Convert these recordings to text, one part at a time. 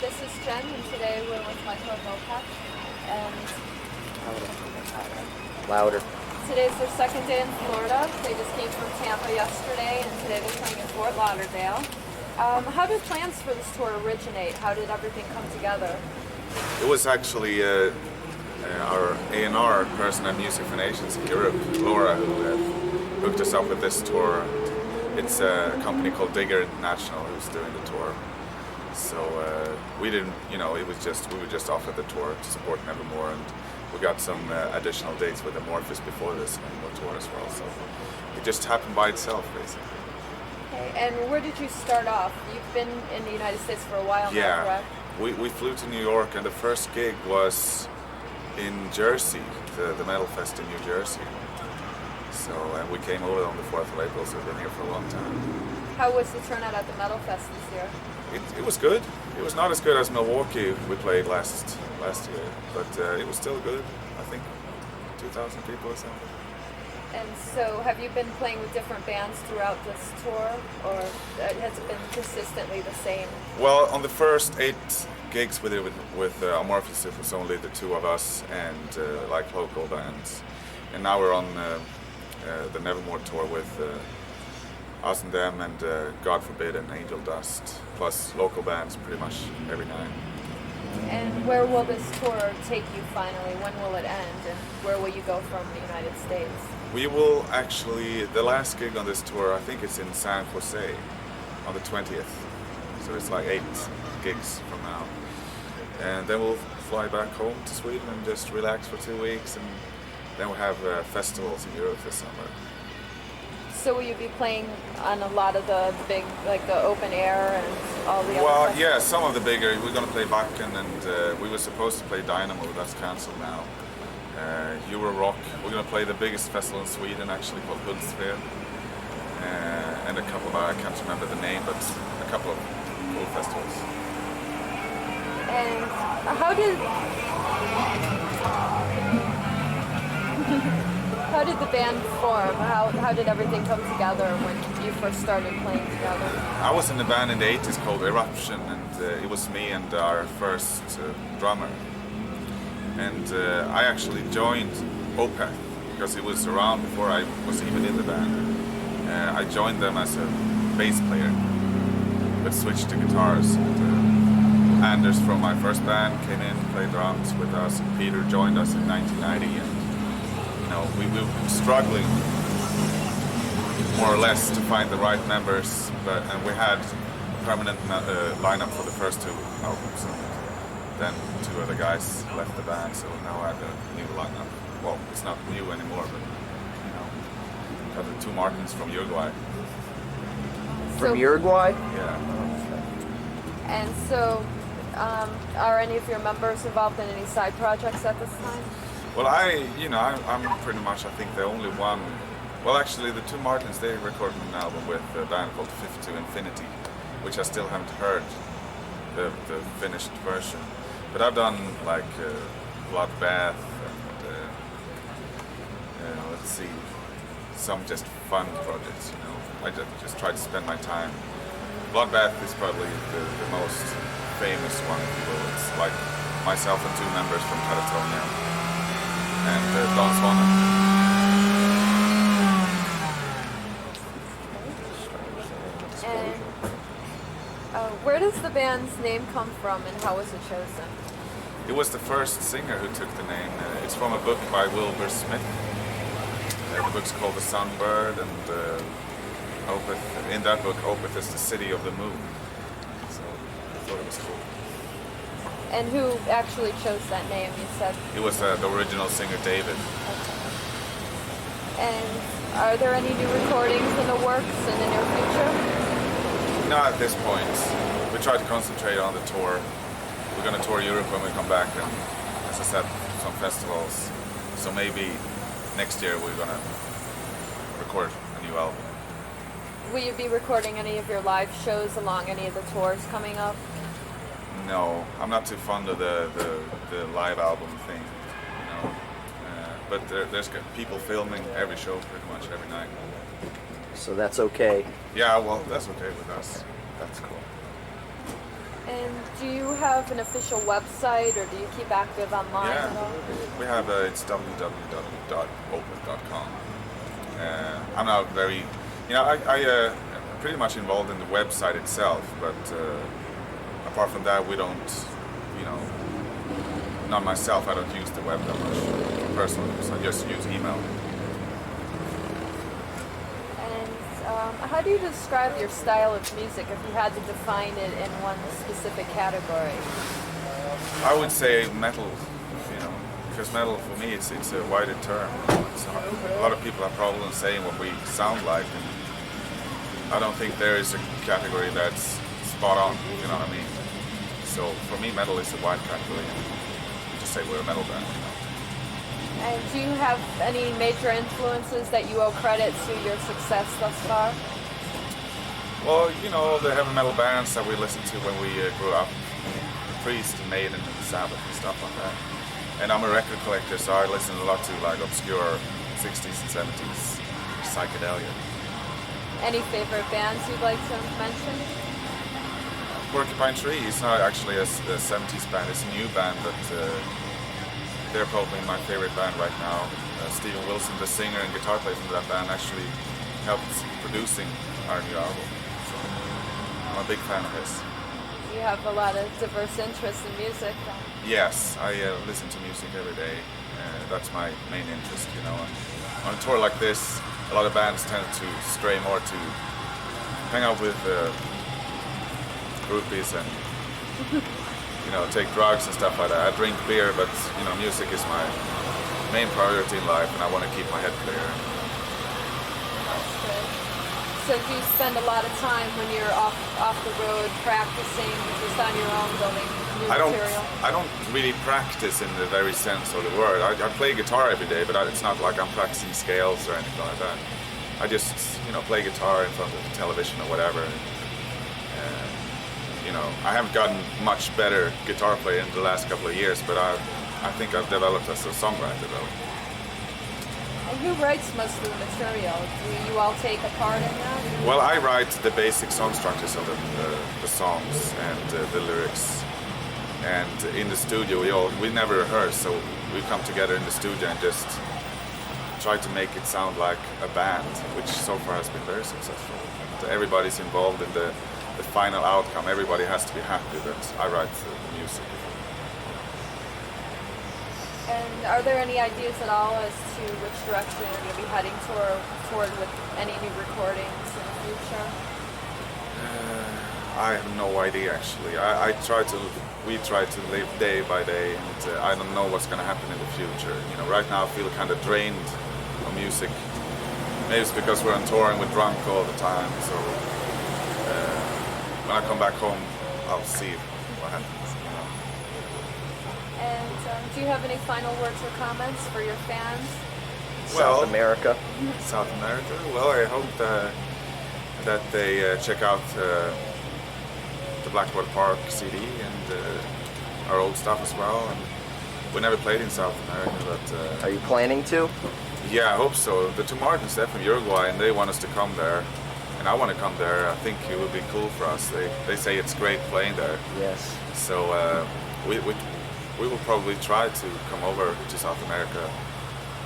this is Jen, and today we're with Mikael Åkerfeldt, and Louder. today's their second day in Florida. They just came from Tampa yesterday, and today they're playing in Fort Lauderdale. How did plans for this tour originate? How did everything come together? It was actually our A&R person at Music for Nations in Europe, Laura, who hooked us up with this tour. It's a company called Digger International who's doing the tour. So we didn't, we were just offered the tour to support Nevermore, and we got some additional dates with Amorphis before this Nevermore tour as well. So it just happened by itself, basically. Okay, and where did you start off? You've been in the United States for a while now, correct? We flew to New York, and the first gig was in Jersey, the Metal Fest in New Jersey. So we came over on the 4th of April, so we've been here for a long time. How was the turnout at the Metal Fest this year? It was good. It was not as good as Milwaukee we played last year, but it was still good. I think 2,000 people or something. And so have you been playing with different bands throughout this tour, or has it been consistently the same? Well, on the first 8 gigs with Amorphis, it was only the two of us and like local bands. And now we're on the Nevermore tour with us and them and God Forbid and Angel Dust, plus local bands pretty much every night. And where will this tour take you finally? When will it end? And where will you go from the United States? We will actually, the last gig on this tour, I think it's in San Jose on the 20th. So it's like 8 gigs from now. And then we'll fly back home to Sweden and just relax for 2 weeks, and then we'll have festivals in Europe this summer. So will you be playing on a lot of the big, like the open air and all the other Well, festivals? yeah, some of the bigger. We're going to play Wacken, and we were supposed to play Dynamo, that's cancelled now. Euro Rock, we're going to play the biggest festival in Sweden actually, called Hultsfred. And a couple of, I can't remember the name, but a couple of cool festivals. And how did the band form? How did everything come together when you first started playing together? I was in a band in the 80s called Eruption, and it was me and our first drummer. And I actually joined Opeth because it was around before I was even in the band. I joined them as a bass player, but switched to guitars. And, Anders from my first band came in, played drums with us, and Peter joined us in 1990. And we were struggling more or less to find the right members, and we had a permanent lineup for the first 2 albums. And then 2 other guys left the band, so now I have a new lineup. Well, it's not new anymore, but got the 2 Martins from Uruguay. From Uruguay? Yeah. And so, are any of your members involved in any side projects at this time? Well, I'm pretty much, I think, the only one. Well, actually, the 2 Martins, they recorded an album with a band called Fifth to Infinity, which I still haven't heard the finished version. But I've done like Bloodbath and let's see, some just fun projects. I just try to spend my time. Bloodbath is probably the most famous one, if you will. It's like myself and 2 members from Catatonia. And Don Swanner. And where does the band's name come from, and how was it chosen? It was the first singer who took the name. It's from a book by Wilbur Smith. The book's called The Sunbird, and Opeth, in that book, Opeth is the city of the moon. So I thought it was cool. And who actually chose that name, you said? It was the original singer, David. Okay. And are there any new recordings in the works in the near future? Not at this point. We try to concentrate on the tour. We're going to tour Europe when we come back, and as I said, some festivals. So maybe next year we're going to record a new album. Will you be recording any of your live shows along any of the tours coming up? No, I'm not too fond of the live album thing, but there's people filming every show pretty much every night. So that's okay. Yeah, well, that's okay with us. That's cool. And do you have an official website, or do you keep active online at all? We have it's www.opeth.com. I'm not very, I pretty much involved in the website itself, but apart from that, we don't, not myself, I don't use the web that much personally, so I just use email. How do you describe your style of music if you had to define it in one specific category? I would say metal, because metal for me it's a wider term. A lot of people have problems saying what we sound like, and I don't think there is a category that's spot on, you know what I mean? So for me metal is a wide category, and just say we're a metal band. And do you have any major influences that you owe credit to your success thus far? Well, the heavy metal bands that we listened to when we grew up, Priest and Maiden and Sabbath and stuff like that. And I'm a record collector, so I listen a lot to like obscure 60s and 70s psychedelia. Any favorite bands you'd like to mention? Porcupine Tree is not actually a 70s band, it's a new band, but they're probably my favorite band right now. Steven Wilson, the singer and guitar player from that band, actually helped producing our new album. So I'm a big fan of his. You have a lot of diverse interests in music. Yes, I listen to music every day. That's my main interest, On a tour like this, a lot of bands tend to stray more to hang out with groupies and take drugs and stuff like that. I drink beer, but music is my main priority in life, and I want to keep my head clear. So do you spend a lot of time when you're off the road practicing, just on your own, building new material? I don't really practice in the very sense of the word. I play guitar every day, but it's not like I'm practicing scales or anything like that. I just play guitar in front of the television or whatever. I haven't gotten much better guitar player in the last couple of years, but I think I've developed as a songwriter though. And who writes most of the material? Do you all take a part in that? Well, I write the basic song structures of the songs and the lyrics. And in the studio, we never rehearse, so we come together in the studio and just try to make it sound like a band, which so far has been very successful. And everybody's involved in the final outcome. Everybody has to be happy that I write the music. And are there any ideas at all as to which direction you're going to be heading toward with any new recordings in the future? I have no idea actually. We try to live day by day, and I don't know what's going to happen in the future. Right now I feel kind of drained of music. Maybe it's because we're on touring with drunk all the time, so when I come back home, I'll see what happens. And do you have any final words or comments for your fans? South America. South America. Well, I hope that they check out the Blackwater Park CD and our old stuff as well. And we never played in South America, but are you planning to? Yeah, I hope so. The two Martins, they're from Uruguay, and they want us to come there. And I want to come there. I think it would be cool for us. They say it's great playing there. Yes. So we will probably try to come over to South America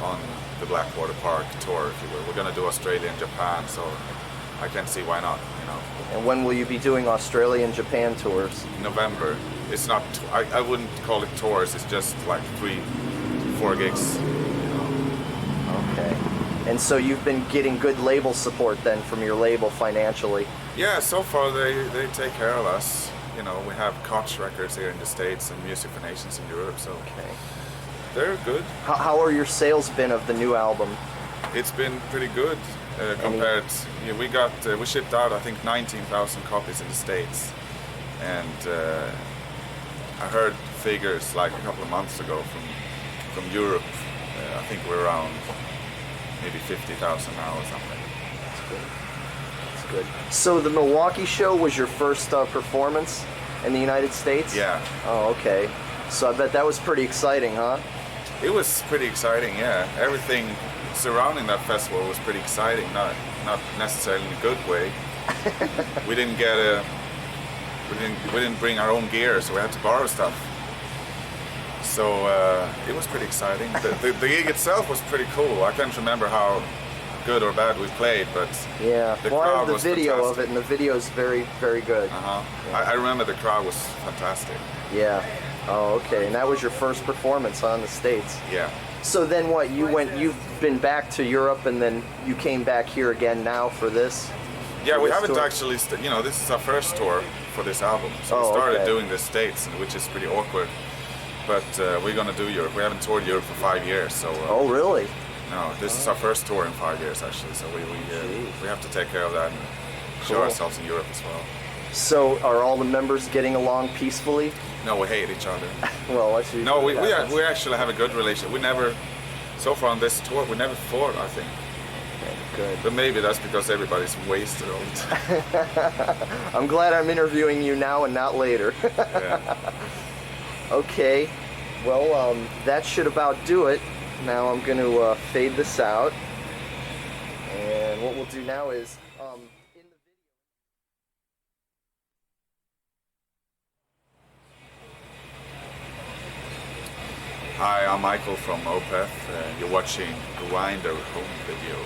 on the Blackwater Park tour, if you will. We're going to do Australia and Japan, so I can't see why not, And when will you be doing Australia and Japan tours? November. It's not. I wouldn't call it tours. It's just like 3-4 gigs. Okay. And so you've been getting good label support then from your label financially? Yeah, so far they take care of us. We have Koch Records here in the States and Music for Nations in Europe, so they're good. How are your sales been of the new album? It's been pretty good compared. We shipped out I think 19,000 copies in the States, and I heard figures like a couple of months ago from Europe. I think we're around maybe 50,000 now or something. That's good. That's good. So the Milwaukee show was your first performance in the United States? Yeah. Oh, okay. So I bet that was pretty exciting, huh? It was pretty exciting, yeah. Everything surrounding that festival was pretty exciting, not necessarily in a good way. We didn't get a we didn't bring our own gear, so we had to borrow stuff. So it was pretty exciting. The gig itself was pretty cool. I can't remember how good or bad we played, but yeah. the Well, I crowd have the was video fantastic. of it, and the video is very, very good. Yeah. I remember the crowd was fantastic. Yeah. Oh, okay. And that was your first performance on the States. Yeah. So then what? You've been back to Europe, and then you came back here again now for this? Yeah, we this haven't tour? actually, this is our first tour for this album. So we Oh, started okay. doing the States, which is pretty awkward. But we're gonna do Europe. We haven't toured Europe for 5 years, so. Oh, really? No, this is our first tour in 5 years actually. So we have to take care of that and show Cool. ourselves in Europe as well. So are all the members getting along peacefully? No, we hate each other. Well, that's usually No, what happens. we actually have a good relationship. We never, so far on this tour, we never fought, I think. Good. But maybe that's because everybody's wasted all the time. I'm glad I'm interviewing you now and not later. Yeah. Okay, well, that should about do it. Now I'm going to fade this out. And what we'll do now is, in the video... Hi, I'm Mikael from Opeth. You're watching Grinder Home Video.